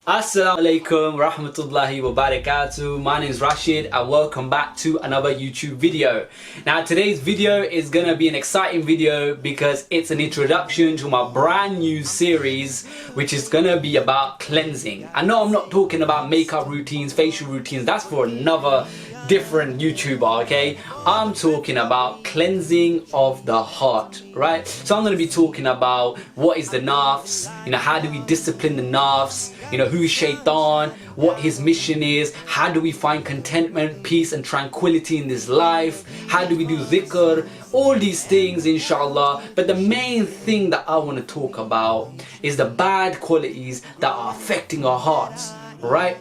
Assalamu alaikum rahmatullahi wa barakatuh. My name is Rashid and welcome back to another YouTube video. Now today's video is gonna be an exciting video because it's an introduction to my brand new series which is gonna be about cleansing. I know I'm not talking about makeup routines, facial routines, that's for another different YouTuber, okay? I'm talking about cleansing of the heart, right? So I'm going to be talking about what is the nafs, how do we discipline the nafs, who is shaitan, what his mission is, how do we find contentment, peace and tranquility in this life, how do we do dhikr, all these things inshallah. But the main thing that I want to talk about is the bad qualities that are affecting our hearts, right?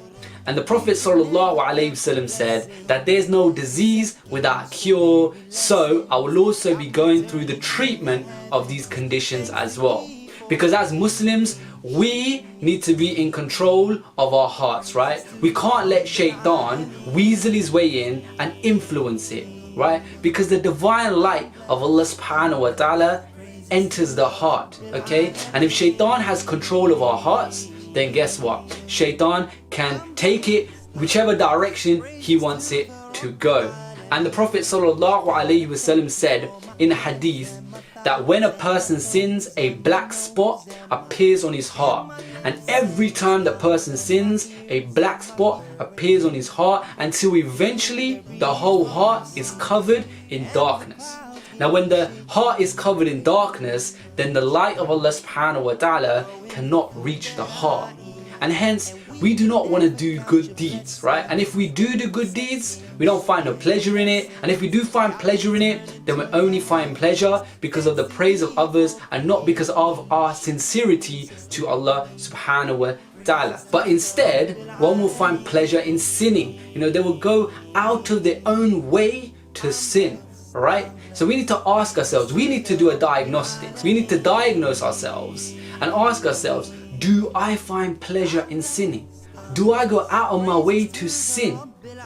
And the Prophet ﷺ said that there's no disease without a cure, so I will also be going through the treatment of these conditions as well. Because as Muslims, we need to be in control of our hearts, right? We can't let shaitan weasel his way in and influence it, right? Because the divine light of Allah subhanahu wa ta'ala enters the heart, okay? And if shaitan has control of our hearts, then guess what? Shaitan can take it whichever direction he wants it to go. And the Prophet ﷺ said in a hadith that when a person sins, a black spot appears on his heart. And every time the person sins, a black spot appears on his heart until eventually the whole heart is covered in darkness. Now when the heart is covered in darkness, then the light of Allah subhanahu wa ta'ala cannot reach the heart. And hence, we do not want to do good deeds, right? And if we do good deeds, we don't find no pleasure in it. And if we do find pleasure in it, then we only find pleasure because of the praise of others and not because of our sincerity to Allah subhanahu wa ta'ala. But instead, one will find pleasure in sinning. They will go out of their own way to sin. Right? So we need to ask ourselves, we need to do a diagnostics. We need to diagnose ourselves and ask ourselves, do I find pleasure in sinning? Do I go out of my way to sin?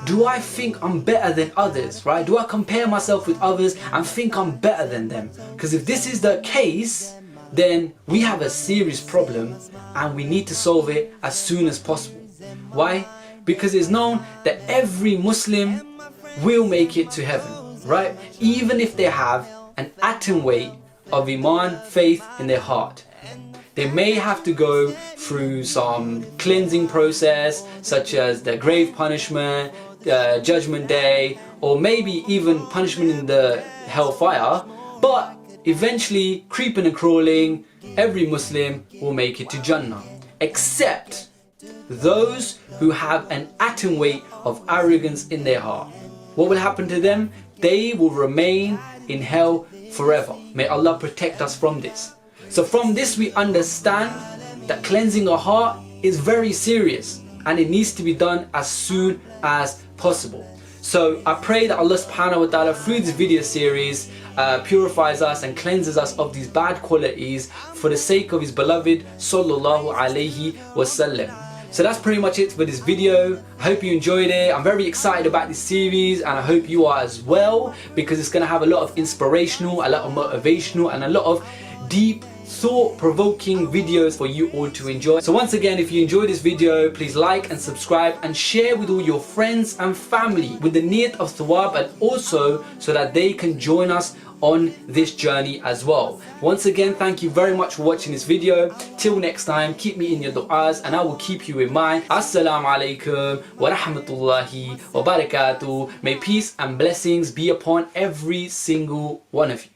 Do I think I'm better than others, right? Do I compare myself with others and think I'm better than them? Because if this is the case, then we have a serious problem and we need to solve it as soon as possible. Why? Because it's known that every Muslim will make it to heaven. Right? Even if they have an atom weight of emaan, faith in their heart. They may have to go through some cleansing process such as the grave punishment, judgment day, or maybe even punishment in the hellfire, but eventually, creeping and crawling, every Muslim will make it to Jannah, except those who have an atom weight of arrogance in their heart. What will happen to them? They will remain in hell forever. May Allah protect us from this. So from this we understand that cleansing our heart is very serious and it needs to be done as soon as possible. So I pray that Allah subhanahu wa ta'ala through this video series purifies us and cleanses us of these bad qualities for the sake of His beloved sallallahu alayhi wasallam. So that's pretty much it for this video. I hope you enjoyed it. I'm very excited about this series and I hope you are as well, because it's going to have a lot of inspirational, a lot of motivational and a lot of deep thought-provoking videos for you all to enjoy. So once again, if you enjoyed this video, please like and subscribe and share with all your friends and family with the niyat of thawab, and also so that they can join us on this journey as well. Once again, thank you very much for watching this video. Till next time, keep me in your du'as and I will keep you in mind. Assalamu alaikum wa rahmatullahi wa barakatuh. May peace and blessings be upon every single one of you.